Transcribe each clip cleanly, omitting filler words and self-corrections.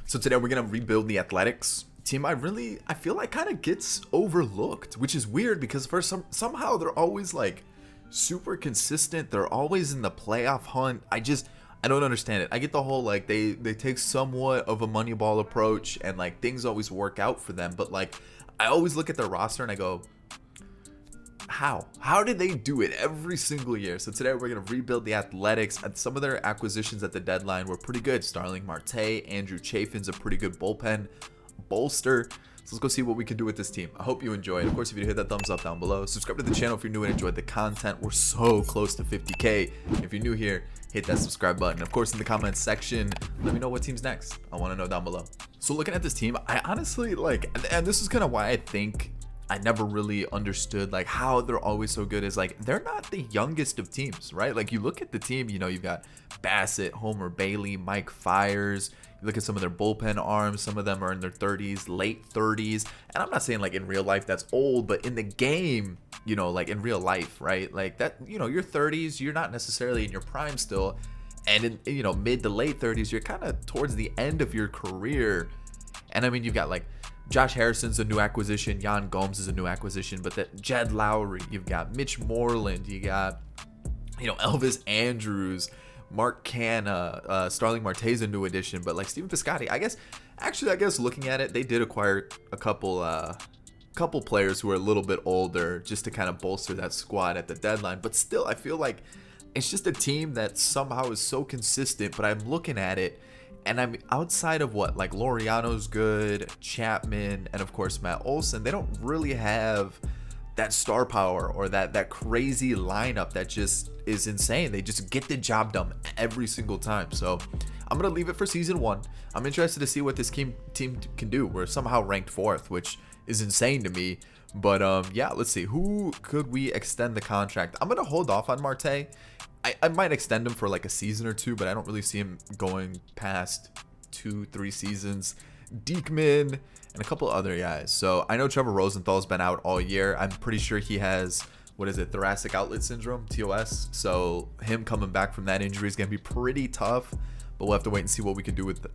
So today we're gonna rebuild the Athletics team. I feel like kind of gets overlooked, which is weird because somehow they're always like super consistent. They're always in the playoff hunt. I don't understand it. I get the whole like they take somewhat of a Moneyball approach and like things always work out for them, but like I always look at their roster and I go, how did they do it every single year? So today we're going to rebuild the Athletics, and some of their acquisitions at the deadline were pretty good. Starling Marte, Andrew Chafin's a pretty good bullpen bolster. So let's go see what we can do with this team. I hope you enjoy it. Of course, if you hit that thumbs up down below, subscribe to the channel if you're new and enjoyed the content. We're so close to 50K. If you're new here, hit that subscribe button. Of course, in the comments section, let me know what team's next. I want to know down below. So looking at this team, I honestly like, and this is kind of why I think I never really understood like how they're always so good, is like they're not the youngest of teams, right? Like you look at the team, you know, you've got Bassett, Homer Bailey, Mike Fiers. You look at some of their bullpen arms, some of them are in their 30s, late 30s. And I'm not saying like in real life that's old, but in the game, you know, like in real life, right? Like that, you know, your 30s, you're not necessarily in your prime still. And in, you know, mid to late 30s, you're kind of towards the end of your career. And I mean, you've got like Josh Harrison's a new acquisition, Yan Gomes is a new acquisition, but that Jed Lowry, you've got Mitch Moreland, you got, you know, Elvis Andrews, Mark Canha, Starling Marte's a new addition, but like Steven Piscotty, I guess looking at it, they did acquire a couple players who are a little bit older just to kind of bolster that squad at the deadline. But still, I feel like it's just a team that somehow is so consistent. But I'm looking at it, and I'm outside of what, like Laureano's good, Chapman, and of course Matt Olson, they don't really have that star power or that crazy lineup that just is insane. They just get the job done every single time. So I'm gonna leave it for season 1. I'm interested to see what this team can do. We're somehow ranked 4th, which is insane to me. But yeah, let's see, who could we extend the contract. I'm gonna hold off on Marte. I might extend him for like a season or 2, but I don't really see him going past 2-3 seasons. Diekman and a couple other guys. So I know Trevor Rosenthal's been out all year. I'm pretty sure he has, what is it, thoracic outlet syndrome, TOS. So him coming back from that injury is going to be pretty tough, but we'll have to wait and see what we can do with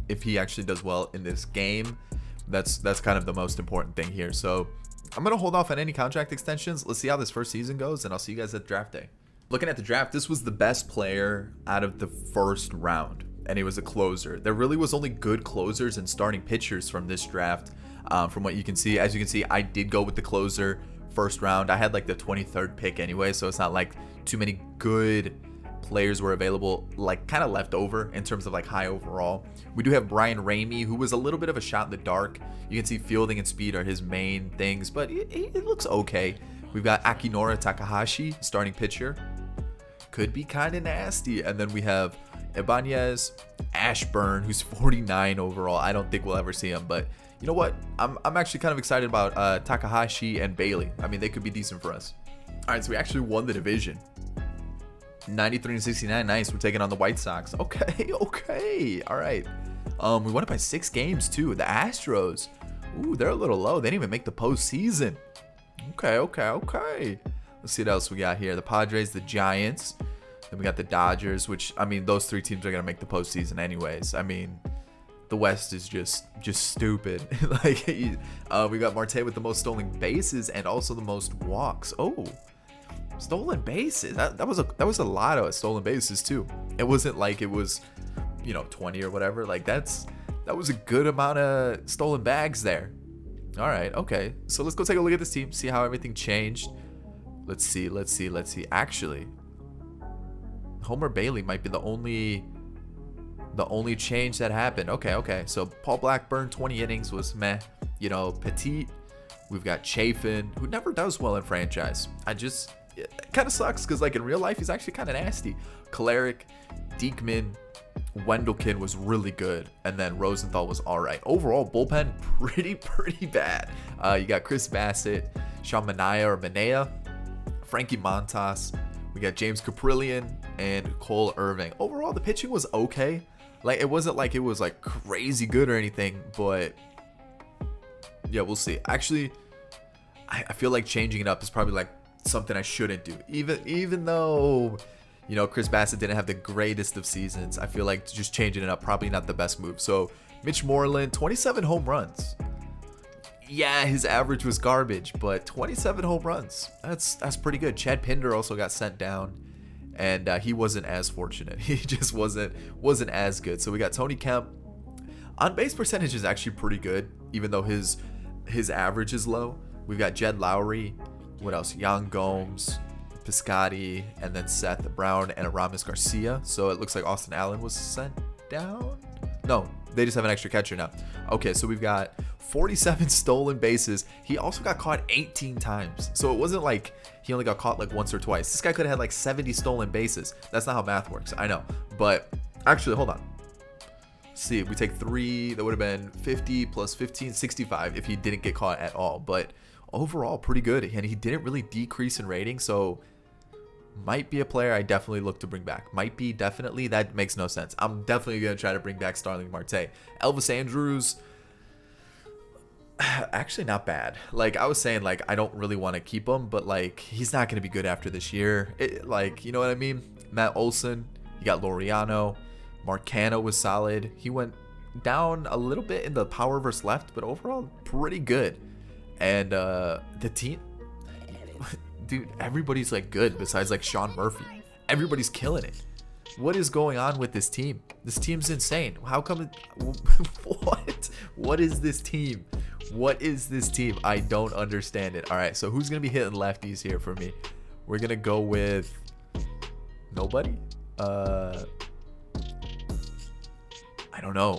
if he actually does well in this game. That's kind of the most important thing here. So I'm going to hold off on any contract extensions. Let's see how this first season goes, and I'll see you guys at draft day. Looking at the draft, this was the best player out of the first round, and he was a closer. There really was only good closers and starting pitchers from this draft, from what you can see. As you can see, I did go with the closer first round. I had like the 23rd pick anyway, so it's not like too many good players were available, like kind of left over in terms of like high overall. We do have Brian Ramey, who was a little bit of a shot in the dark. You can see fielding and speed are his main things, but it looks okay. We've got Akinora Takahashi, starting pitcher. Could be kind of nasty. And then we have Ibanez Ashburn, who's 49 overall. I don't think we'll ever see him, but you know what? I'm actually kind of excited about Takahashi and Bailey. I mean, they could be decent for us. All right, so we actually won the division. 93-69, nice. We're taking on the White Sox. Okay. All right. We won it by 6 games too. The Astros, ooh, they're a little low. They didn't even make the postseason. Okay. Let's see what else we got here. The Padres, the Giants. Then we got the Dodgers, which, I mean, those 3 teams are going to make the postseason anyways. I mean, the West is just stupid. Like, we got Marte with the most stolen bases and also the most walks. Oh, stolen bases. That was a lot of stolen bases too. It wasn't like it was, you know, 20 or whatever. Like that was a good amount of stolen bags there. All right, okay. So let's go take a look at this team, see how everything changed. Let's see. Actually, Homer Bailey might be the only change that happened. Okay. So Paul Blackburn, 20 innings was meh. You know, Petit. We've got Chafin, who never does well in franchise. It kind of sucks because like in real life, he's actually kind of nasty. Kolarek, Diekman, Wendelken was really good, and then Rosenthal was all right. Overall, bullpen pretty bad. You got Chris Bassett, Sean Manea, Frankie Montas. We got James Caprillion and Cole Irving. Overall, the pitching was okay. Like it wasn't like it was like crazy good or anything, but yeah, we'll see. Actually, I feel like changing it up is probably like something I shouldn't do. Even though, you know, Chris Bassett didn't have the greatest of seasons, I feel like just changing it up probably not the best move. So Mitch Moreland, 27 home runs. Yeah, his average was garbage, but 27 home runs. That's pretty good. Chad Pinder also got sent down, and he wasn't as fortunate. He just wasn't as good. So we got Tony Kemp. On base percentage is actually pretty good, even though his average is low. We've got Jed Lowry. What else? Yan Gomes, Piscotty, and then Seth Brown and Aramis Garcia. So it looks like Austin Allen was sent down. No, they just have an extra catcher now. Okay, so we've got 47 stolen bases. He also got caught 18 times. So it wasn't like he only got caught like once or twice. This guy could have had like 70 stolen bases. That's not how math works, I know. But actually, hold on. See, if we take 3, that would have been 50 plus 15, 65 if he didn't get caught at all. But overall, pretty good. And he didn't really decrease in rating. So might be a player I definitely look to bring back. Might be, definitely. That makes no sense. I'm definitely going to try to bring back Starling Marte. Elvis Andrews, actually not bad. Like, I was saying, like, I don't really want to keep him, but, like, he's not going to be good after this year. Like, you know what I mean? Matt Olson, you got Laureano. Marcano was solid. He went down a little bit in the power versus left, but overall, pretty good. And the team... Dude, everybody's like good besides like Sean Murphy. Everybody's killing it. What is going on with this team? This team's insane. How come what is this team? What is this team? I don't understand it. All right, so who's gonna be hitting lefties here for me? We're gonna go with nobody. I don't know.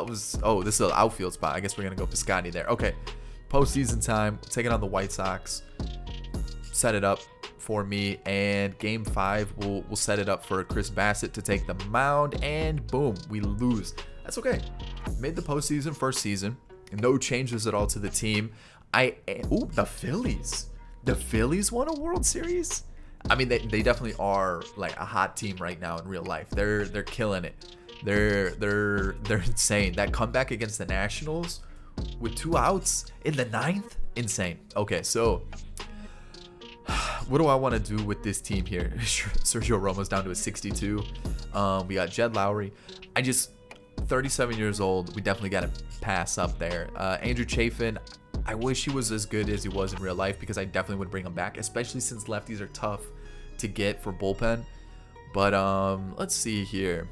This is an outfield spot. I guess we're gonna go Piscotty there. Okay, postseason time. Taking on the White Sox. Set it up for me, and game 5 we'll set it up for Chris Bassett to take the mound, and boom, we lose. That's okay. Made the postseason first season. No changes at all to the team. The Phillies won a World Series. I mean, they definitely are like a hot team right now in real life. They're killing it. They're insane. That comeback against the Nationals with 2 outs in the 9th, insane. Okay, so what do I want to do with this team here? Sergio Romo's down to a 62. We got Jed Lowry. 37 years old. We definitely got to pass up there. Andrew Chafin, I wish he was as good as he was in real life, because I definitely would bring him back, especially since lefties are tough to get for bullpen. But let's see here.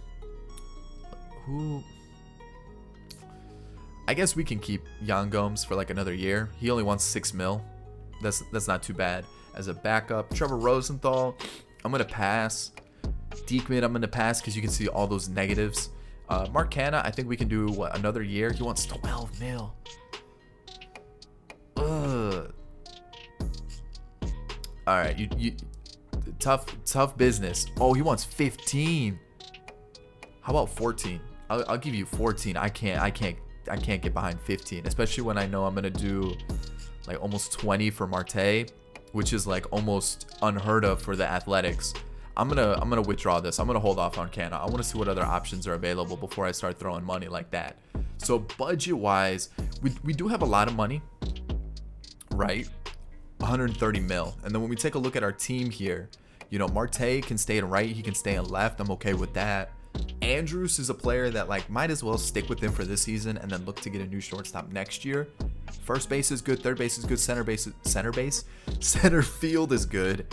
I guess we can keep Yan Gomes for like another year. He only wants $6 million. That's not too bad. As a backup, Trevor Rosenthal, I'm gonna pass. Diekman, I'm gonna pass because you can see all those negatives. Mark Canha, I think we can do another year. He wants 12 mil. All right, you tough business. Oh, he wants 15. How about 14? I'll give you 14. I can't get behind 15, especially when I know I'm gonna do like almost 20 for Marte, which is like almost unheard of for the Athletics. I'm gonna withdraw this. I'm gonna hold off on Canha. I want to see what other options are available before I start throwing money like that. So budget wise, we do have a lot of money, right? 130 mil. And then when we take a look at our team here, you know, Marte can stay in right, he can stay in left. I'm okay with that. Andrews is a player that like might as well stick with him for this season and then look to get a new shortstop next year. First base is good, third base is good, center field is good.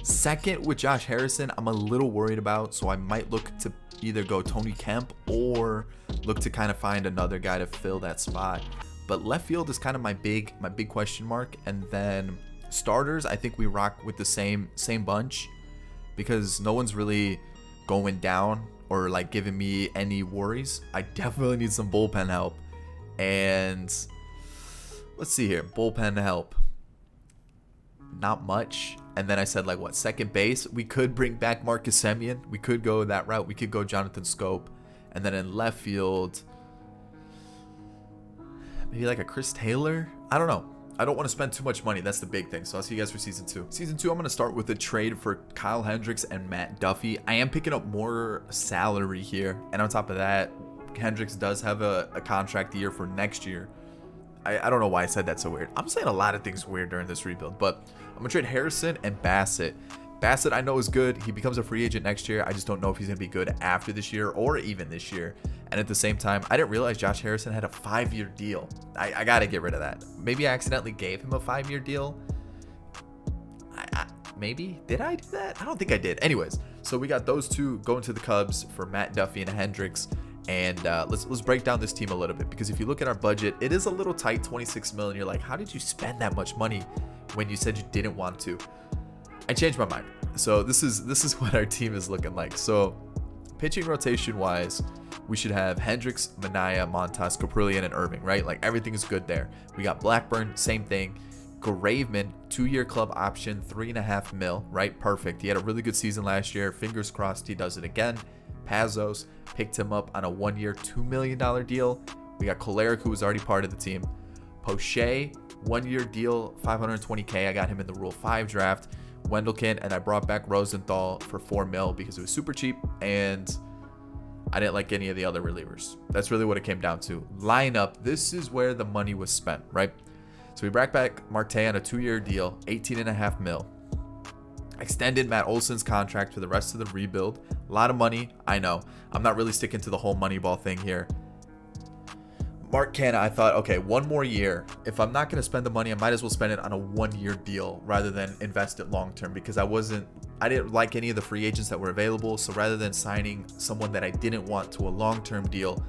Second with Josh Harrison, I'm a little worried about, so I might look to either go Tony Kemp or look to kind of find another guy to fill that spot. But left field is kind of my big question mark. And then starters, I think we rock with the same bunch, because no one's really going down or like giving me any worries. I definitely need some bullpen help. And let's see here, bullpen help, not much. And then I said, like, what, second base? We could bring back Marcus Semien. We could go that route. We could go Jonathan Scope. And then in left field, maybe like a Chris Taylor. I don't know. I don't want to spend too much money. That's the big thing. So I'll see you guys for season 2. Season 2, I'm going to start with a trade for Kyle Hendricks and Matt Duffy. I am picking up more salary here. And on top of that, Hendricks does have a contract year for next year. I don't know why I said that so weird. I'm saying a lot of things weird during this rebuild, but I'm going to trade Harrison and Bassett. Bassett, I know, is good. He becomes a free agent next year. I just don't know if he's going to be good after this year or even this year. And at the same time, I didn't realize Josh Harrison had a 5-year deal. I got to get rid of that. Maybe I accidentally gave him a 5-year deal. Maybe? Did I do that? I don't think I did. Anyways, so we got those two going to the Cubs for Matt Duffy and Hendricks. And let's break down this team a little bit, because if you look at our budget, it is a little tight, $26 million. You're like, how did you spend that much money when you said you didn't want to? I changed my mind. So this is what our team is looking like. So pitching rotation wise, we should have Hendricks, Manaea, Montas, Caprillion, and Irving, right? Like everything is good there. We got Blackburn, same thing. Graveman, 2-year club option, $3.5 million, right? Perfect. He had a really good season last year. Fingers crossed he does it again. Pazos, picked him up on a 1-year, $2 million deal. We got Kolarek, who was already part of the team. Poche, 1-year deal, $520K. I got him in the Rule 5 draft. Wendelken, and I brought back Rosenthal for $4 million because it was super cheap, and I didn't like any of the other relievers. That's really what it came down to. Lineup, this is where the money was spent, right? So we brought back Marte on a 2-year deal, $18.5 million. Extended Matt Olson's contract for the rest of the rebuild. A lot of money, I know. I'm not really sticking to the whole Moneyball thing here. Mark Canha, I thought, okay, 1 more year. If I'm not going to spend the money, I might as well spend it on a 1-year deal rather than invest it long term, because I didn't like any of the free agents that were available. So rather than signing someone that I didn't want to a long-term deal,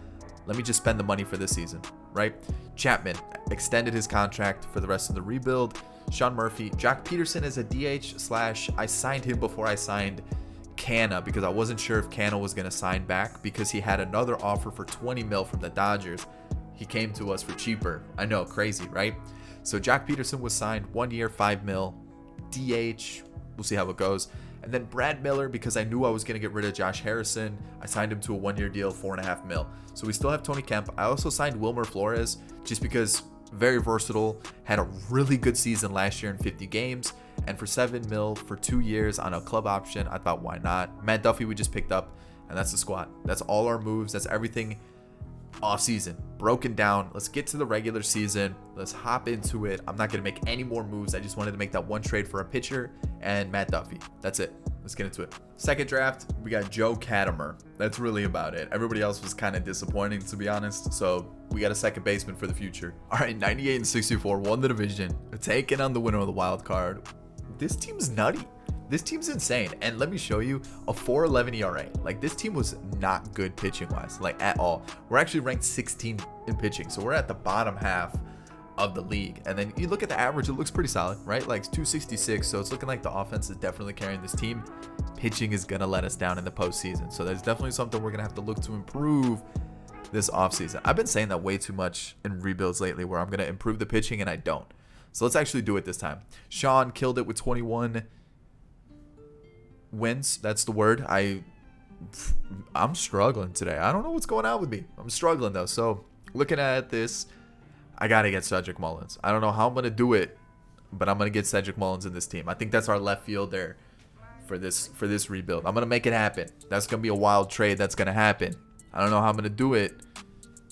let me just spend the money for this season, right? Chapman extended his contract for the rest of the rebuild. Sean Murphy, Jack Peterson is a DH / I signed him before I signed Canha, because I wasn't sure if Canha was going to sign back, because he had another offer for $20 million from the Dodgers. He came to us for cheaper. I know, crazy, right? So Jack Peterson was signed 1 year, $5 million, DH. We'll see how it goes. And then Brad Miller, because I knew I was going to get rid of Josh Harrison, I signed him to a 1-year deal, $4.5 million. So we still have Tony Kemp. I also signed Wilmer Flores just because very versatile, had a really good season last year in 50 games. And for $7 million for 2 years on a club option, I thought, why not? Matt Duffy we just picked up, and that's the squad. That's all our moves. That's everything off season broken down. Let's get to the regular season. Let's hop into it. I'm not going to make any more moves. I just wanted to make that one trade for a pitcher and Matt Duffy. That's it. Let's get into it. Second draft, we got Joe Katimer. That's really about it. Everybody else was kind of disappointing, to be honest. So we got a second baseman for the future. All right, 98 and 64, won the division, taking on the winner of the wild card. This team's nutty. This team's insane. And let me show you a 4.11 ERA. Like, this team was not good pitching wise, like at all. We're actually ranked 16th in pitching. So we're at the bottom half of the league. And then you look at the average, it looks pretty solid, right? Like 266. So it's looking like the offense is definitely carrying this team. Pitching is going to let us down in the postseason. So there's definitely something we're going to have to look to improve this offseason. I've been saying that way too much in rebuilds lately, where I'm going to improve the pitching and I don't. So let's actually do it this time. Sean killed it with 21 wins. That's the word. I'm struggling today. I don't know what's going on with me. I'm struggling though. So looking at this, I got to get Cedric Mullins. I don't know how I'm going to do it, but I'm going to get Cedric Mullins in this team. I think that's our left fielder for this rebuild. I'm going to make it happen. That's going to be a wild trade. That's going to happen. I don't know how I'm going to do it,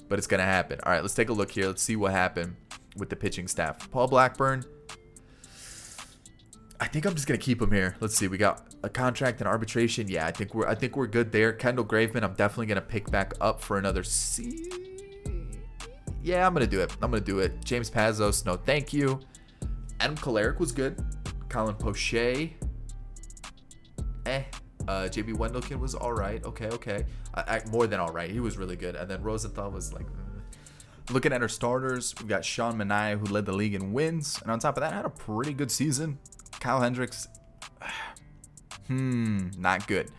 but it's going to happen. All right, let's take a look here. Let's see what happened with the pitching staff. Paul Blackburn, I think I'm just gonna keep him here. Let's see. We got a contract and arbitration. Yeah, I think we're good there. Kendall Graveman, I'm definitely gonna pick back up for another Yeah, I'm gonna do it. James Pazos, no thank you. Adam Kolarek was good. Colin Poche, JB Wendelken was all right. Okay. More than all right. He was really good. And then Rosenthal was like. Looking at our starters, we got Sean Manaea, who led the league in wins, and on top of that, had a pretty good season. Kyle Hendricks, not good.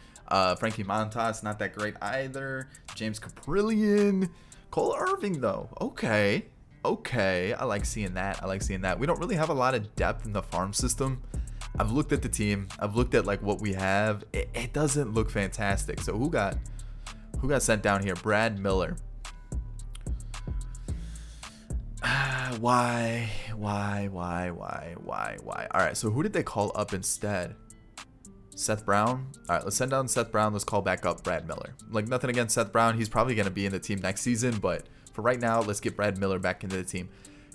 Frankie Montas, not that great either. James Caprillion, Cole Irving, though. Okay. I like seeing that. We don't really have a lot of depth in the farm system. I've looked at the team. I've looked at like what we have. It doesn't look fantastic. So who got sent down here? Brad Miller. Why? All right, so who did they call up instead? Seth Brown? All right, let's send down Seth Brown. Let's call back up Brad Miller. Like, nothing against Seth Brown. He's probably going to be in the team next season, but for right now, let's get Brad Miller back into the team.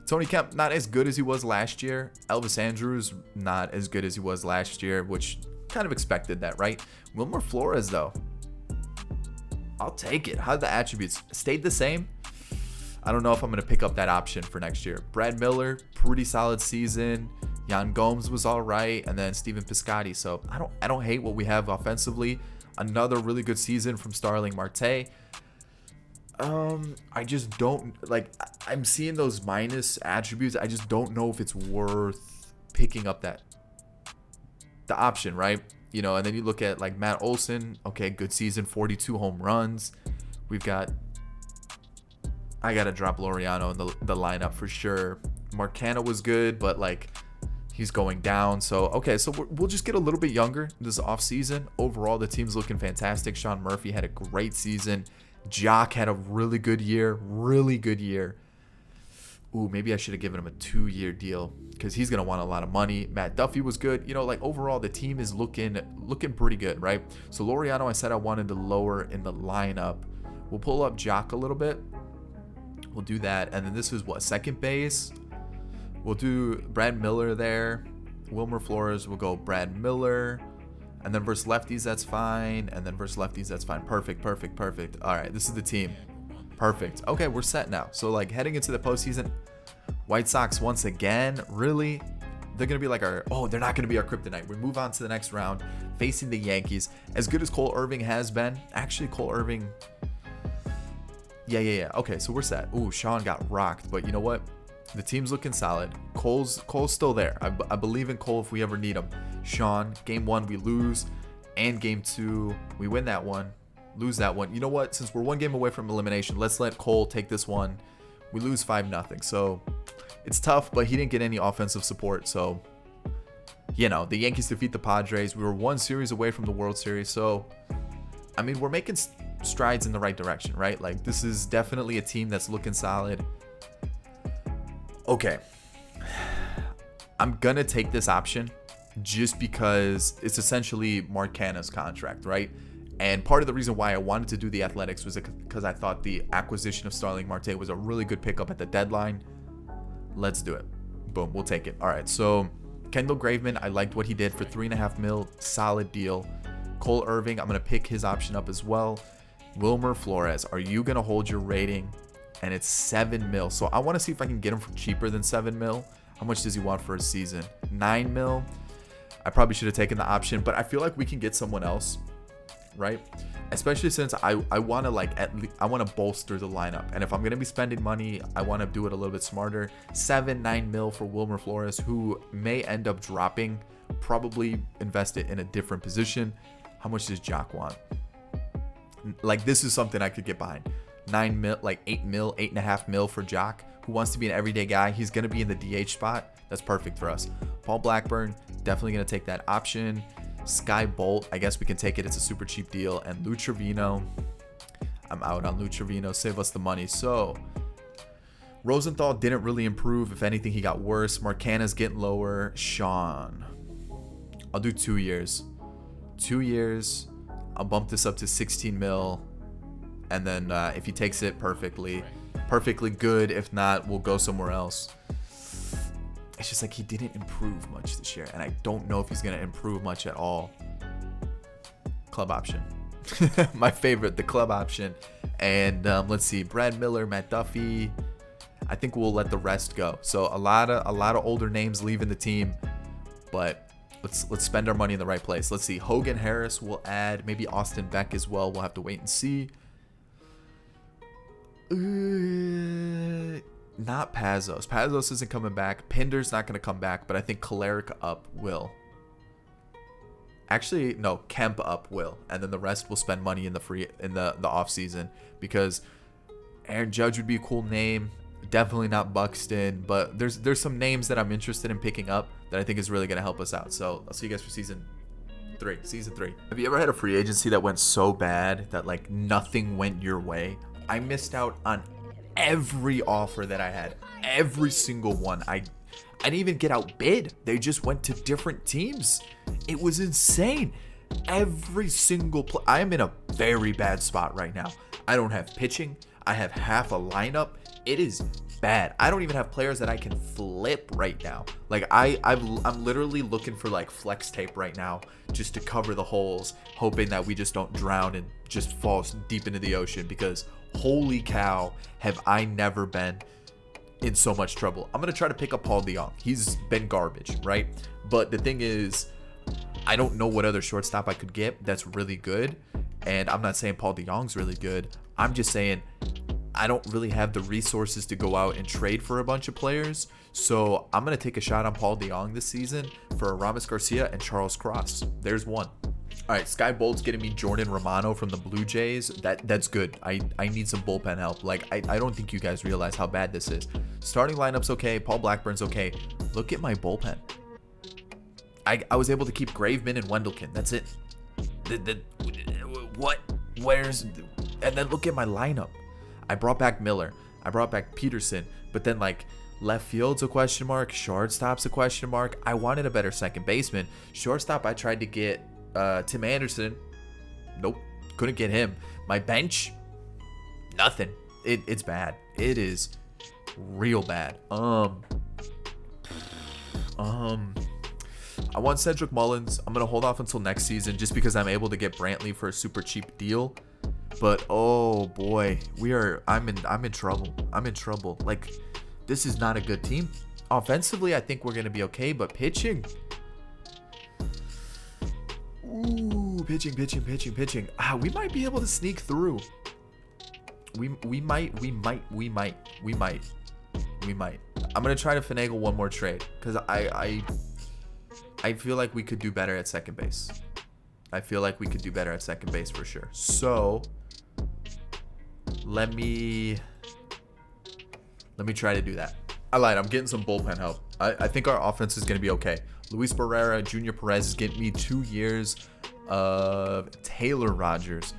Tony Kemp, not as good as he was last year. Elvis Andrews, not as good as he was last year, which kind of expected that, right? Wilmer Flores, though, I'll take it. How did the attributes stayed the same? I don't know if I'm going to pick up that option for next year. Brad Miller, pretty solid season. Yan Gomes was all right, and then Steven Piscotty. So I don't hate what we have offensively. Another really good season from Starling Marte. I just don't like. I'm seeing those minus attributes. I just don't know if it's worth picking up the option, right? You know, and then you look at like Matt Olson. Okay, good season, 42 home runs. I gotta drop Laureano in the lineup for sure. Marcano was good, but like he's going down. So okay, so we'll just get a little bit younger this offseason. Overall, the team's looking fantastic. Sean Murphy had a great season. Jock had a really good year. Ooh, maybe I should have given him a 2-year deal because he's going to want a lot of money. Matt Duffy was good. You know, like overall, the team is looking pretty good, right? So Laureano, I said I wanted to lower in the lineup. We'll pull up Jock a little bit. We'll do that. And then this is what, second base? We'll do Brad Miller there. Wilmer Flores, we'll go Brad Miller. And then versus lefties, that's fine. And then versus lefties, that's fine. Perfect. All right, this is the team. Perfect. Okay, we're set now. So, like, heading into the postseason, White Sox once again, really? They're going to be like they're not going to be our kryptonite. We move on to the next round, facing the Yankees. As good as Cole Irvin has been, actually, Cole Irvin, yeah. Okay, so we're set. Ooh, Sean got rocked. But you know what? The team's looking solid. Cole's still there. I believe in Cole if we ever need him. Sean, game 1 we lose, and game 2 we win that one, lose that one. You know what? Since we're 1 game away from elimination, let's let Cole take this one. We lose 5-0. So it's tough, but he didn't get any offensive support. So, you know, the Yankees defeat the Padres. We were 1 series away from the World Series. So, I mean, we're making strides in the right direction, right? Like, this is definitely a team that's looking solid. Okay, I'm going to take this option just because it's essentially Marcana's contract, right? And part of the reason why I wanted to do the Athletics was because I thought the acquisition of Starling Marte was a really good pickup at the deadline. Let's do it. Boom, we'll take it. All right, so Kendall Graveman, I liked what he did for $3.5 million. Solid deal. Cole Irvin, I'm going to pick his option up as well. Wilmer Flores, are you going to hold your rating? And it's $7 million. So I want to see if I can get him for cheaper than $7 million. How much does he want for a season? $9 million. I probably should have taken the option, but I feel like we can get someone else, right? Especially since I want to I want to bolster the lineup. And if I'm going to be spending money, I want to do it a little bit smarter. $9 million for Wilmer Flores, who may end up dropping. Probably invest it in a different position. How much does Jock want? Like, this is something I could get behind. $9 million, like $8 million, $8.5 million for Jock, who wants to be an everyday guy. He's going to be in the DH spot. That's perfect for us. Paul Blackburn, definitely going to take that option. Sky Bolt, I guess we can take it. It's a super cheap deal. And Lou Trevino, I'm out on Lou Trevino. Save us the money. So Rosenthal didn't really improve. If anything, he got worse. Marcana's getting lower. Sean, I'll do 2 years. 2 years. I'll bump this up to $16 million. And then if he takes it perfectly good. If not, we'll go somewhere else. It's just like he didn't improve much this year. And I don't know if he's going to improve much at all. Club option. My favorite, the club option. And let's see. Brad Miller, Matt Duffy. I think we'll let the rest go. So a lot of older names leaving the team. But let's spend our money in the right place. Let's see. Hogan Harris will add. Maybe Austin Beck as well. We'll have to wait and see. Not Pazos. Pazos isn't coming back. Pinder's not going to come back, but I think Kolarek up will. Actually, no, Kemp up will, and then the rest will spend money in the off season because Aaron Judge would be a cool name. Definitely not Buxton, but there's some names that I'm interested in picking up that I think is really going to help us out. So I'll see you guys for season 3. Have you ever had a free agency that went so bad that like nothing went your way? I missed out on every offer that I had, every single one. I didn't even get outbid. They just went to different teams. It was insane. Every single I am in a very bad spot right now. I don't have pitching. I have half a lineup. It is bad. I don't even have players that I can flip right now. Like I'm literally looking for like flex tape right now just to cover the holes, hoping that we just don't drown and just fall deep into the ocean, because holy cow, have I never been in so much trouble. I'm going to try to pick up Paul DeJong. He's been garbage, right? But the thing is, I don't know what other shortstop I could get that's really good. And I'm not saying Paul DeJong's really good. I'm just saying I don't really have the resources to go out and trade for a bunch of players. So I'm going to take a shot on Paul DeJong this season for Ramos Garcia and Charles Cross. There's one. All right, Sky Bolt's getting me Jordan Romano from the Blue Jays. That's good. I need some bullpen help. Like, I don't think you guys realize how bad this is. Starting lineup's okay. Paul Blackburn's okay. Look at my bullpen. I was able to keep Graveman and Wendelken. That's it. What? And then look at my lineup. I brought back Miller. I brought back Peterson. But then, like, left field's a question mark. Shortstop's a question mark. I wanted a better second baseman. Shortstop, I tried to get Tim Anderson. Nope, couldn't get him. My bench, nothing. It's bad. It is real bad. I want Cedric Mullins. I'm gonna hold off until next season just because I'm able to get Brantley for a super cheap deal. But oh boy, I'm in trouble. I'm in trouble. Like, this is not a good team. Offensively, I think we're gonna be okay, but pitching. Ooh, pitching. We might be able to sneak through. We might. I'm gonna try to finagle one more trade because I feel like we could do better at second base. I feel like we could do better at second base for sure. So let me try to do that. I lied. I'm getting some bullpen help. I think our offense is gonna be okay. Luis Barrera, Junior Perez is getting me 2 years of Taylor Rogers.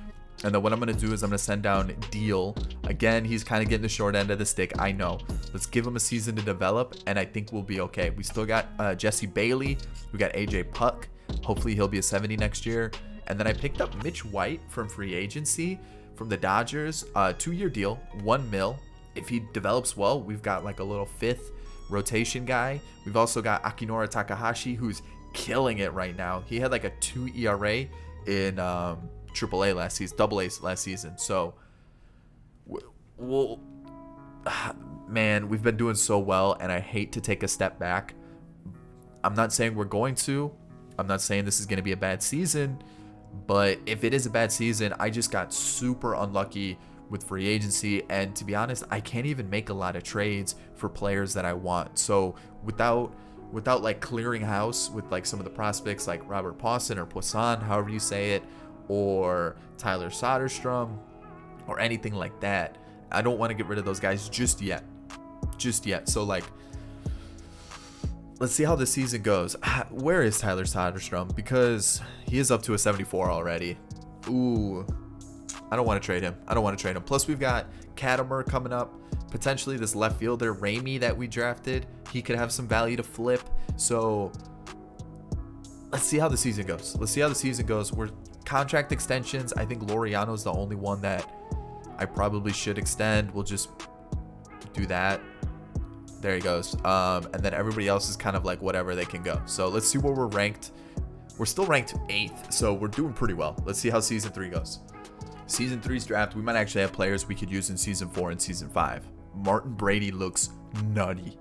And then what I'm going to do is I'm going to send down Deal. Again, he's kind of getting the short end of the stick. I know. Let's give him a season to develop, and I think we'll be okay. We still got Jesse Bailey. We got AJ Puck. Hopefully he'll be a 70 next year. And then I picked up Mitch White from free agency from the Dodgers. 2-year deal, $1 million. If he develops well, we've got like a little 5th rotation guy. We've also got Akinora Takahashi, who's killing it right now. He had like a 2 ERA in AAA last season, AA last season. So, man, we've been doing so well, and I hate to take a step back. I'm not saying we're going to. I'm not saying this is going to be a bad season, but if it is a bad season, I just got super unlucky with free agency, and to be honest, I can't even make a lot of trades for players that I want. So without like clearing house with like some of the prospects like Robert Pawson or Poisson, however you say it, or Tyler Soderstrom or anything like that, I don't want to get rid of those guys just yet. So like, let's see how the season goes. Where is Tyler Soderstrom? Because he is up to a 74 already. Ooh, I don't want to trade him. Plus, we've got Katimer coming up. Potentially this left fielder, Ramey, that we drafted. He could have some value to flip. So let's see how the season goes. We're contract extensions. I think Laureano's the only one that I probably should extend. We'll just do that. There he goes. And then everybody else is kind of like whatever they can go. So let's see where we're ranked. We're still ranked 8th, so we're doing pretty well. Let's see how season 3 goes. Season 3's draft, we might actually have players we could use in season 4 and season 5. Martin Brady looks nutty.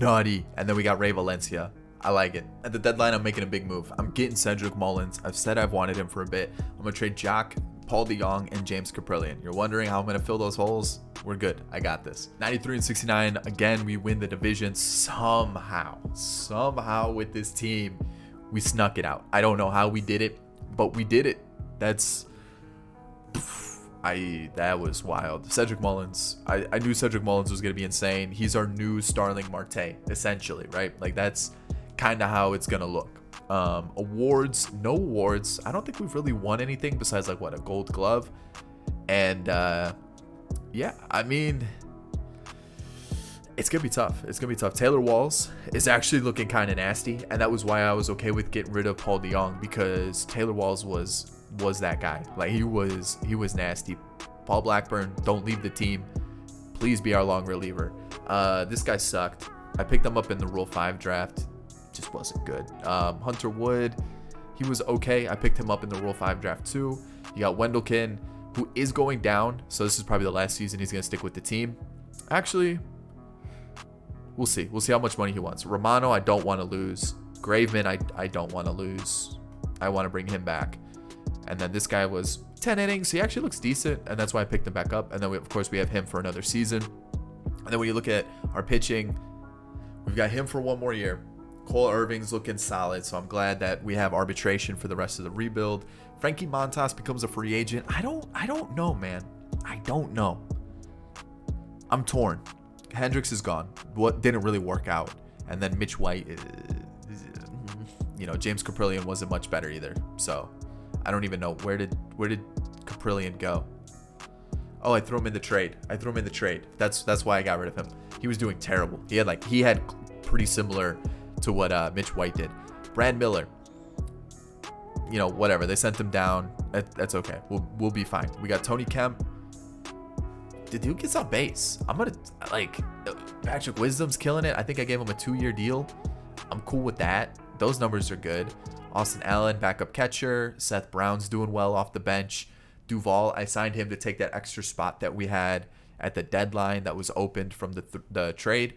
And then we got Ray Valencia. I like it. At the deadline, I'm making a big move. I'm getting Cedric Mullins. I've said I've wanted him for a bit. I'm going to trade Jock, Paul DeJong, and James Caprillion. You're wondering how I'm going to fill those holes? We're good. I got this. 93 and 69. Again, we win the division somehow. Somehow with this team, we snuck it out. I don't know how we did it, but we did it. That was wild. Cedric Mullins. I knew Cedric Mullins was going to be insane. He's our new Starling Marte, essentially, right? Like, that's kind of how it's going to look. Awards, no awards. I don't think we've really won anything besides, like, what, a Gold Glove. And, yeah, I mean, it's going to be tough. Taylor Walls is actually looking kind of nasty, and that was why I was okay with getting rid of Paul DeJong, because Taylor Walls was that guy. Like, he was nasty. Paul Blackburn, don't leave the team. Please be our long reliever. This guy sucked. I picked him up in the Rule 5 draft. Just wasn't good. Hunter Wood, he was okay. I picked him up in the Rule 5 draft too. You got Wendelken, who is going down. So this is probably the last season he's going to stick with the team. Actually, we'll see. We'll see how much money he wants. Romano, I don't want to lose. Graveman, I don't want to lose. I want to bring him back. And then this guy was 10 innings. He actually looks decent, and that's why I picked him back up. And then, of course, we have him for another season. And then when you look at our pitching, we've got him for one more year. Cole Irving's looking solid, so I'm glad that we have arbitration for the rest of the rebuild. Frankie Montas becomes a free agent. I don't know, man. I don't know. I'm torn. Hendricks is gone. What didn't really work out. And then Mitch White, James Caprillion wasn't much better either. So I don't even know where did Caprillion go. Oh, I threw him in the trade. That's why I got rid of him. He was doing terrible. He had pretty similar to what Mitch White did. Brad Miller, whatever. They sent him down. That's okay. We'll be fine. We got Tony Kemp. The dude gets on base. Patrick Wisdom's killing it. I think I gave him a 2-year deal. I'm cool with that. Those numbers are good. Austin Allen, backup catcher. Seth Brown's doing well off the bench. Duvall, I signed him to take that extra spot that we had at the deadline that was opened from the trade.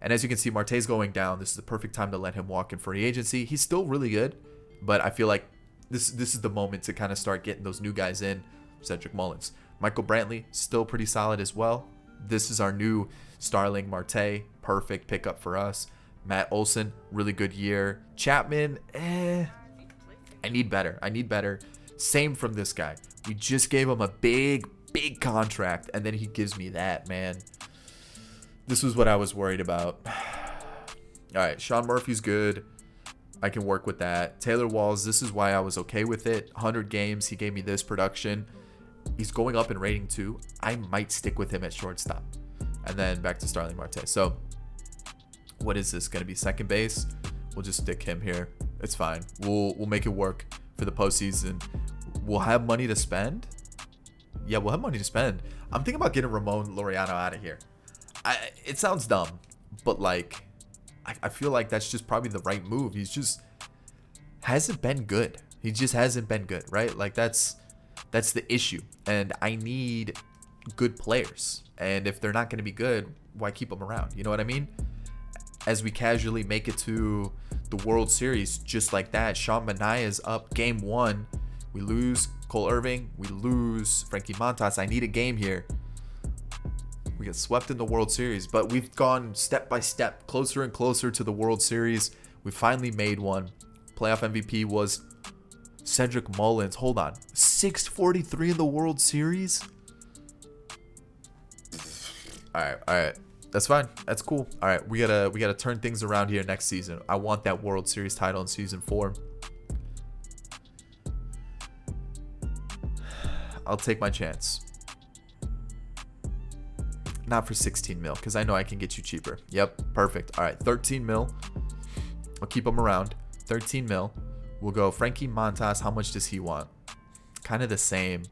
And as you can see, Marte's going down. This is the perfect time to let him walk in free agency. He's still really good, but I feel like this is the moment to kind of start getting those new guys in. Cedric Mullins. Michael Brantley, still pretty solid as well. This is our new Starling Marte. Perfect pickup for us. Matt Olson, really good year. Chapman, I need better. Same from this guy. We just gave him a big contract, and then he gives me that, man. This was what I was worried about. All right, Sean Murphy's good. I can work with that. Taylor Walls, this is why I was okay with it. 100 games, he gave me this production. He's going up in rating too. I might stick with him at shortstop. And then back to Starling Marte. So what is this going to be? Second base? We'll just stick him here. It's fine. We'll make it work for the postseason. We'll have money to spend. Yeah, we'll have money to spend. I'm thinking about getting Ramon Laureano out of here. It sounds dumb, but I feel like that's just probably the right move. He's just hasn't been good. He just hasn't been good, right? That's the issue. And I need good players. And if they're not going to be good, why keep them around? You know what I mean? As we casually make it to the World Series, just like that, Sean Manaea is up game 1. We lose Cole Irving. We lose Frankie Montas. I need a game here. We get swept in the World Series, but we've gone step by step, closer and closer to the World Series. We finally made one. Playoff MVP was Cedric Mullins. Hold on. 643 in the World Series? All right. That's fine. That's cool. All right, we gotta turn things around here next season. I want that World Series title in season 4. I'll take my chance. Not for 16 mil, because I know I can get you cheaper. Yep, perfect. All right, 13 mil. I'll keep him around. 13 mil. We'll go Frankie Montas. How much does he want? Kind of the same.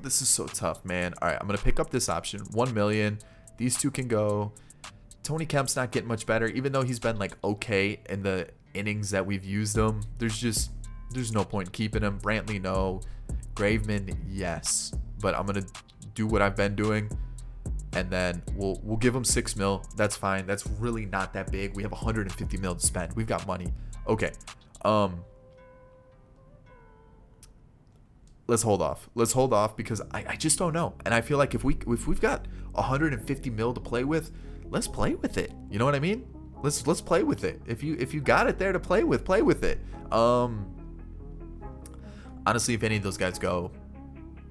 This is so tough, man. All right, I'm going to pick up this option. 1 million. These two can go. Tony Kemp's not getting much better, even though he's been okay in the innings that we've used him. There's no point in keeping him. Brantley, no. Graveman, yes. But I'm going to do what I've been doing. And then we'll give him 6 mil. That's fine. That's really not that big. We have 150 mil to spend. We've got money. Okay. Let's hold off because I just don't know. And I feel like if we've got 150 mil to play with, let's play with it. You know what I mean? Let's play with it. If you got it there to play with it. Honestly, if any of those guys go,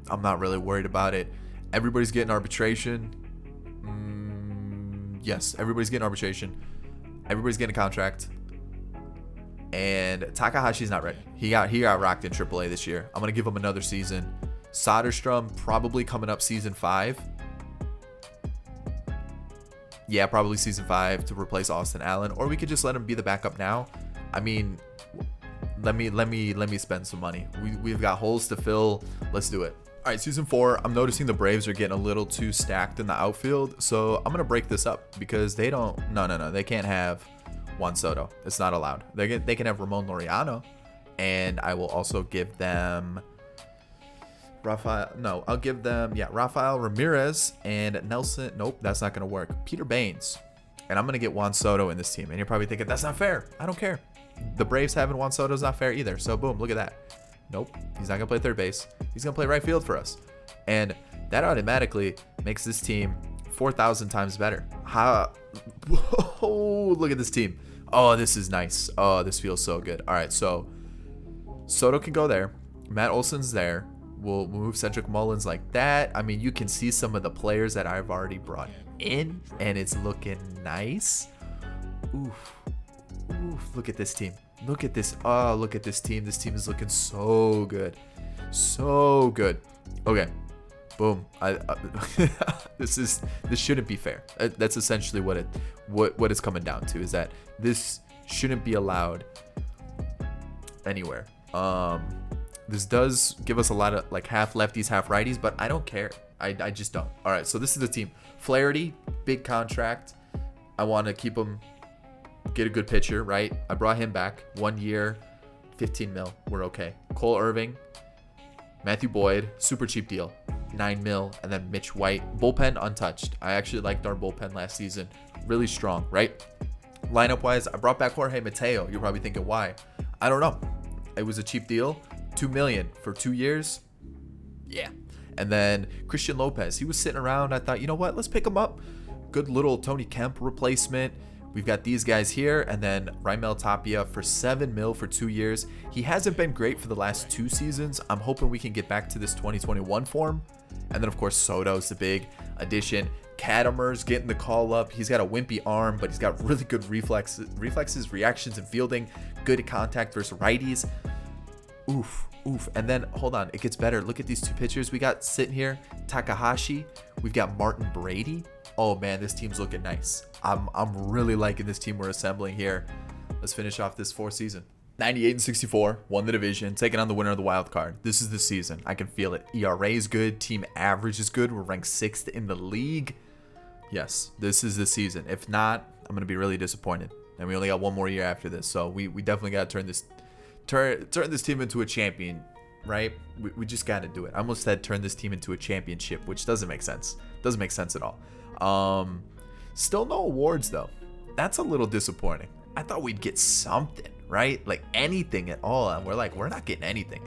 I'm not really worried about it. Everybody's getting arbitration. Yes, everybody's getting arbitration. Everybody's getting a contract. And Takahashi's not ready. He got rocked in AAA this year. I'm going to give him another season. Soderstrom probably coming up season 5. Yeah, probably season 5 to replace Austin Allen. Or we could just let him be the backup now. I mean, let me spend some money. We've got holes to fill. Let's do it. All right, season 4. I'm noticing the Braves are getting a little too stacked in the outfield, so I'm gonna break this up because they don't. No. They can't have Juan Soto. It's not allowed. They can have Ramon Laureano, and I will also give them Rafael. No, I'll give them Rafael Ramirez and Nelson. Nope, that's not gonna work. Peter Baines, and I'm gonna get Juan Soto in this team. And you're probably thinking that's not fair. I don't care. The Braves having Juan Soto is not fair either. So boom, look at that. Nope, he's not gonna play third base. He's gonna play right field for us, and that automatically makes this team 4,000 times better. Oh, look at this team. Oh, this is nice. Oh, this feels so good. All right, so Soto can go there. Matt Olson's there. We'll move Cedric Mullins like that. I mean, you can see some of the players that I've already brought in, and it's looking nice. Oof. Look at this team. Look at this. Oh, look at this team. This team is looking so good. So good. Okay. Boom. This shouldn't be fair. That's essentially what it's coming down to, is that this shouldn't be allowed anywhere. This does give us a lot of like half lefties, half righties, but I don't care. I just don't. All right, so this is the team. Flaherty, big contract. I want to keep him, get a good pitcher, right? I brought him back. 1 year, 15 mil. We're okay. Cole Irving, Matthew Boyd, super cheap deal, 9 mil, and then Mitch White. Bullpen untouched. I actually liked our bullpen last season. Really strong, right? Lineup wise, I brought back Jorge Mateo. You're probably thinking why? I don't know. It was a cheap deal. $2 million for 2 years. Yeah. And then Christian Lopez. He was sitting around. I thought, you know what? Let's pick him up. Good little Tony Kemp replacement. We've got these guys here, and then Raimel Tapia for 7 mil for 2 years. He hasn't been great for the last 2 seasons. I'm hoping we can get back to this 2021 form. And then, of course, Soto's the big addition. Kadamer's getting the call up. He's got a wimpy arm, but he's got really good reflexes, reactions, and fielding. Good contact versus righties. Oof. And then, hold on, it gets better. Look at these 2 pitchers we got sitting here. Takahashi. We've got Martin Brady. Oh, man, this team's looking nice. I'm really liking this team we're assembling here. Let's finish off this 4th season. 98-64, won the division, taking on the winner of the wild card. This is the season. I can feel it. ERA is good. Team average is good. We're ranked 6th in the league. Yes, this is the season. If not, I'm going to be really disappointed. And we only got 1 more year after this. So we definitely got to turn this team into a champion, right? We just got to do it. I almost said turn this team into a championship, which doesn't make sense. Doesn't make sense at all. Still no awards though. That's a little disappointing. I thought we'd get something, right? Like anything at all. And we're not getting anything.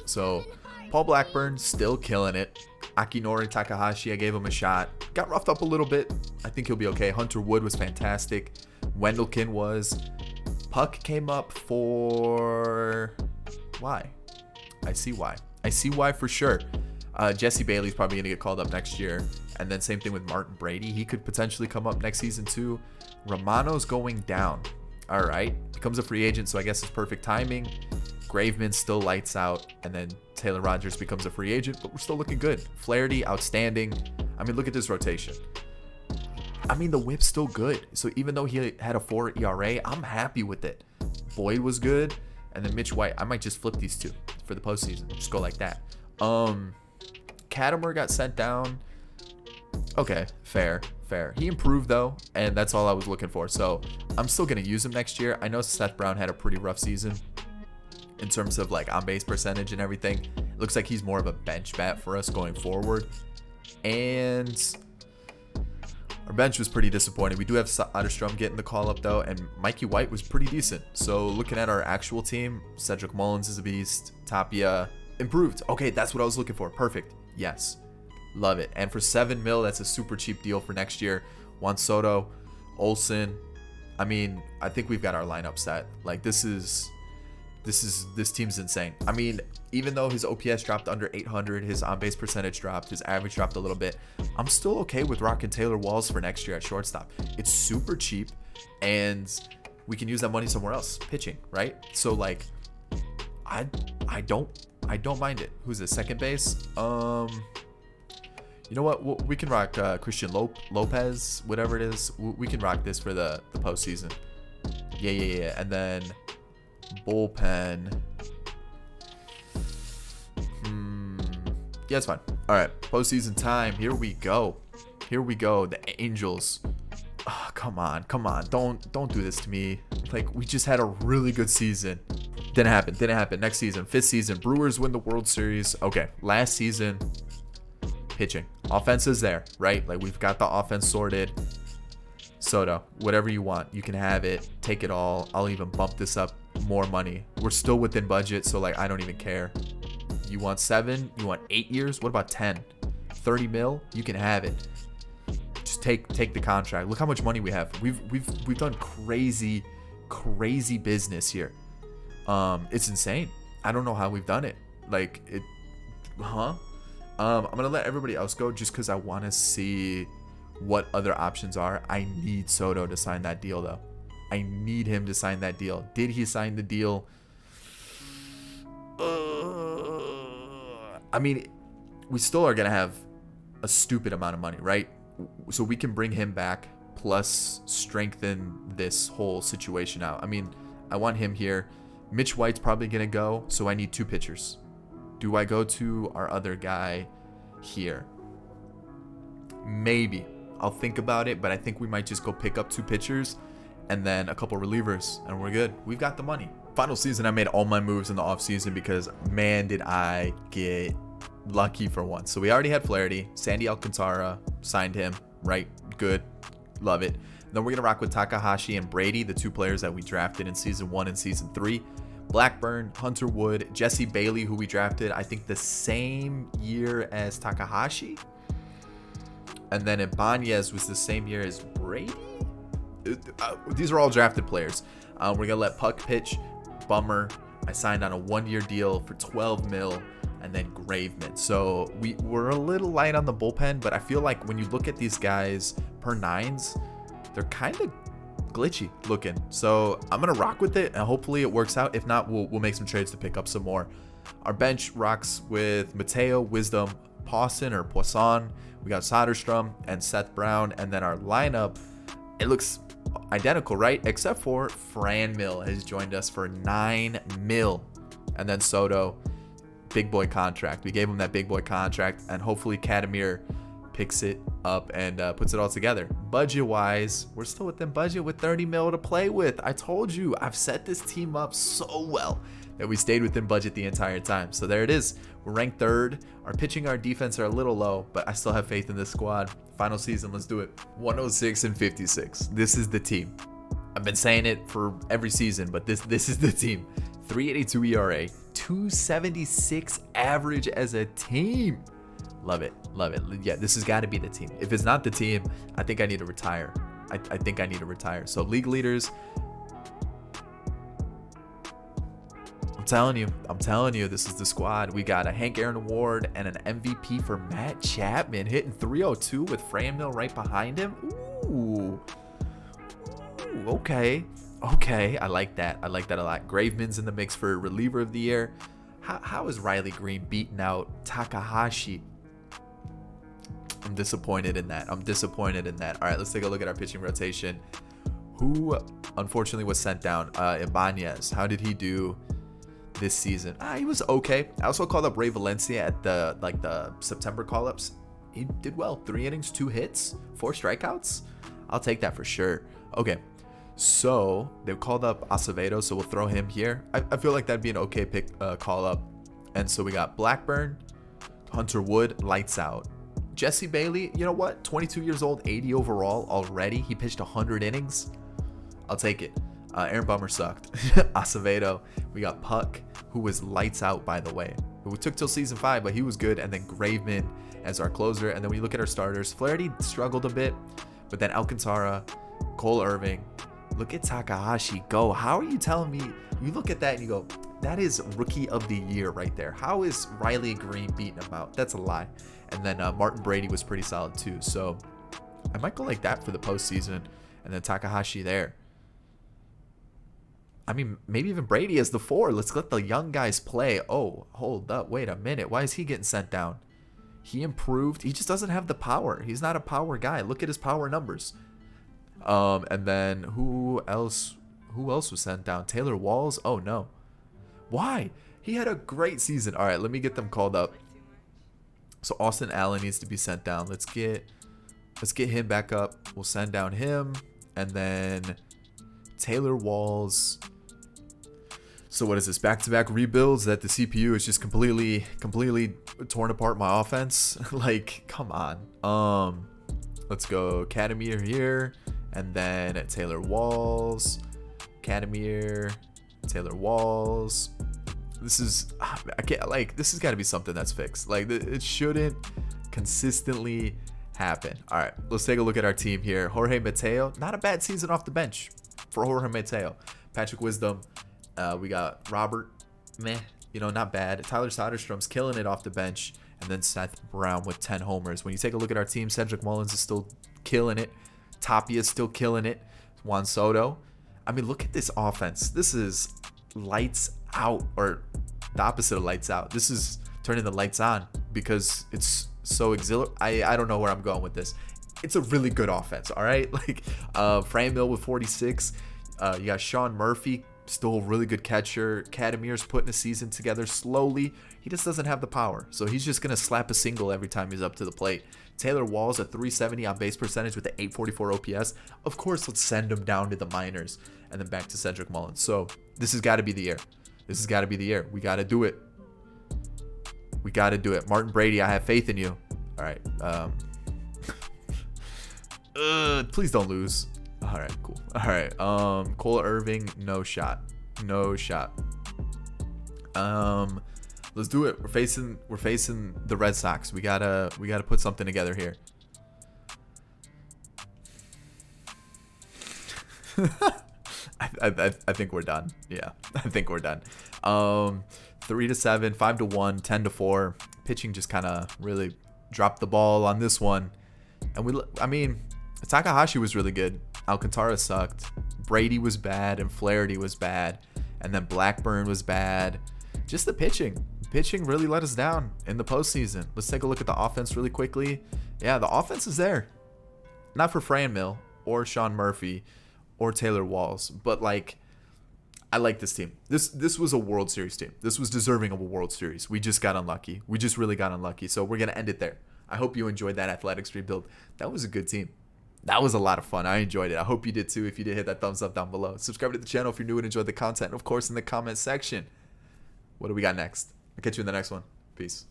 So Paul Blackburn still killing it. Akinori Takahashi, I gave him a shot. Got roughed up a little bit. I think he'll be okay. Hunter Wood was fantastic. Wendelken was. Puck came up for why? I see why for sure. Jesse Bailey's probably gonna get called up next year. And then same thing with Martin Brady. He could potentially come up next season too. Romano's going down. All right. Becomes a free agent, so I guess it's perfect timing. Graveman still lights out. And then Taylor Rogers becomes a free agent, but we're still looking good. Flaherty, outstanding. I mean, look at this rotation. I mean, the whip's still good. So even though he had a 4 ERA, I'm happy with it. Boyd was good. And then Mitch White. I might just flip these 2 for the postseason. Just go like that. Kadamer got sent down. Okay, fair. He improved though, and that's all I was looking for. So I'm still gonna use him next year. I know Seth Brown had a pretty rough season in terms of like on base percentage and everything. It looks like he's more of a bench bat for us going forward. And our bench was pretty disappointing. We do have Soderstrom getting the call up though, and Mikey White was pretty decent. So looking at our actual team, Cedric Mullins is a beast. Tapia improved. Okay, that's what I was looking for. Perfect. Yes. Love it. And for 7 mil, that's a super cheap deal for next year. Juan Soto, Olson. I mean, I think we've got our lineup set. Like this team's insane. I mean, even though his OPS dropped under 800, his on-base percentage dropped, his average dropped a little bit, I'm still okay with rocking Taylor Walls for next year at shortstop. It's super cheap, and we can use that money somewhere else, pitching, right? So like, I don't mind it. Who's this? Second base? You know what? We can rock Christian Lopez, whatever it is. We can rock this for the postseason. Yeah. And then Bullpen. Yeah, it's fine. All right, postseason time. Here we go. Here we go. The Angels. Oh, come on. Don't do this to me. Like, we just had a really good season. Didn't happen. Next season, 5th season, Brewers win the World Series. Okay, last season, pitching. Offense is there, right? Like, we've got the offense sorted. Soto, whatever you want, you can have it. Take it all. I'll even bump this up more money. We're still within budget, so, like, I don't even care. You want 7? You want 8 years? What about 10? 30 mil? You can have it. Just take the contract. Look how much money we have. We've done crazy business here. It's insane. I don't know how we've done it. Like, it, I'm gonna let everybody else go just because I want to see what other options are. I need Soto to sign that deal, though. I need him to sign that deal. Did he sign the deal? I mean, we still are gonna have a stupid amount of money, right? So we can bring him back plus strengthen this whole situation out. I mean, I want him here. Mitch White's probably gonna go, so I need 2 pitchers. Do I go to our other guy here? Maybe. I'll think about it, but I think we might just go pick up 2 pitchers and then a couple relievers, and we're good. We've got the money. Final season, I made all my moves in the offseason because, man, did I get lucky for once. So we already had Flaherty. Sandy Alcantara, signed him, right? Good. Love it. Then we're going to rock with Takahashi and Brady, the 2 players that we drafted in season 1 and season 3. Blackburn, Hunter Wood, Jesse Bailey, who we drafted, I think, the same year as Takahashi. And then Ibanez was the same year as Brady. These are all drafted players. We're going to let Puck pitch. Bummer. I signed on a 1-year deal for 12 mil. And then Graveman. So we're a little light on the bullpen, but I feel like when you look at these guys per 9s, they're kind of glitchy looking. So I'm gonna rock with it, and hopefully it works out. If not, we'll make some trades to pick up some more. Our bench rocks with Mateo, Wisdom, Poisson. We got Soderstrom and Seth Brown, and then our lineup, it looks identical, right? Except for Fran Mill has joined us for 9 mil, and then Soto. Big boy contract. We gave him that big boy contract, and hopefully Kadamir picks it up and puts it all together. Budget wise, we're still within budget with 30 mil to play with. I told you, I've set this team up so well that we stayed within budget the entire time. So there it is. We're ranked 3rd. Our pitching, our defense are a little low, but I still have faith in this squad. Final season, let's do it. 106 and 56. This is the team. I've been saying it for every season, but this is the team. 3.82 ERA, 276 average as a team. Love it. Yeah, this has got to be the team. If it's not the team, I think I need to retire. I think I need to retire. So league leaders, I'm telling you, this is the squad. We got a Hank Aaron Award and an MVP for Matt Chapman, hitting 302 with Fran Mill right behind him. Ooh, okay. I like that a lot. Graveman's in the mix for reliever of the year. How is Riley Green beating out Takahashi? I'm disappointed in that. All right, let's take a look at our pitching rotation. Who unfortunately was sent down? Ibanez. How did he do this season? He was okay. I also called up Ray Valencia at the September call-ups. He did well. 3 innings, 2 hits, 4 strikeouts. I'll take that for sure. Okay. So they called up Acevedo, so we'll throw him here. I feel like that'd be an okay pick, call up. And so we got Blackburn, Hunter Wood, lights out. Jesse Bailey, you know what? 22 years old, 80 overall already. He pitched 100 innings. I'll take it. Aaron Bummer sucked. Acevedo. We got Puck, who was lights out, by the way. We took till season 5, but he was good. And then Graveman as our closer. And then we look at our starters. Flaherty struggled a bit, but then Alcantara, Cole Irving. Look at Takahashi go. How are you telling me? You look at that and you go, that is rookie of the year right there. How is Riley Green beating him out? That's a lie. And then Martin Brady was pretty solid too. So I might go like that for the postseason. And then Takahashi there. I mean, maybe even Brady as the 4. Let's let the young guys play. Oh, hold up. Wait a minute. Why is he getting sent down? He improved. He just doesn't have the power. He's not a power guy. Look at his power numbers. And then who else Who else was sent down? Taylor Walls? Oh, no. Why? He had a great season. All right, let me get them called up. So Austin Allen needs to be sent down. Let's get him back up. We'll send down him. And then Taylor Walls. So what is this? Back-to-back rebuilds that the CPU is just completely torn apart my offense? Like, come on. Let's go Cademier here. And then Taylor Walls. Cademier. Taylor Walls. This is, I can't, like, this has got to be something that's fixed. Like, it shouldn't consistently happen. All right, let's take a look at our team here. Jorge Mateo, not a bad season off the bench for Jorge Mateo. Patrick Wisdom, we got Robert, meh, you know, not bad. Tyler Soderstrom's killing it off the bench. And then Seth Brown with 10 homers. When you take a look at our team, Cedric Mullins is still killing it. Tapia is still killing it. Juan Soto. I mean, look at this offense. This is lights out, or the opposite of lights out. This is turning the lights on because it's so exhilarating. I don't know where I'm going with this. It's a really good offense, all right? Like, Fran Mill with 46. You got Sean Murphy, still a really good catcher. Cadamir's putting a season together slowly. He just doesn't have the power, so he's just going to slap a single every time he's up to the plate. Taylor Walls at 370 on base percentage with the 844 OPS. Of course, let's send him down to the minors and then back to Cedric Mullins. So this has got to be the year. This has got to be the year. We got to do it. We got to do it. Martin Brady, I have faith in you. All right. Please don't lose. All right, cool. All right. Cole Irving, no shot. No shot. Let's do it. We're facing the Red Sox. We gotta put something together here. I think we're done. Yeah, I think we're done. 3-7, 5-1, 10-4. Pitching just kind of really dropped the ball on this one. And I mean, Takahashi was really good. Alcantara sucked. Brady was bad, and Flaherty was bad, and then Blackburn was bad. Just the pitching. Pitching really let us down in the postseason. Let's take a look at the offense really quickly. Yeah, the offense is there. Not for Fran Mill or Sean Murphy or Taylor Walls, but like, I like this team. This was a World Series team. This was deserving of a World Series. We just got unlucky. We just really got unlucky. So we're going to end it there. I hope you enjoyed that Athletics rebuild. That was a good team. That was a lot of fun. I enjoyed it. I hope you did too. If you did, hit that thumbs up down below. Subscribe to the channel if you're new and enjoyed the content. And of course, in the comment section. What do we got next? I'll catch you in the next one. Peace.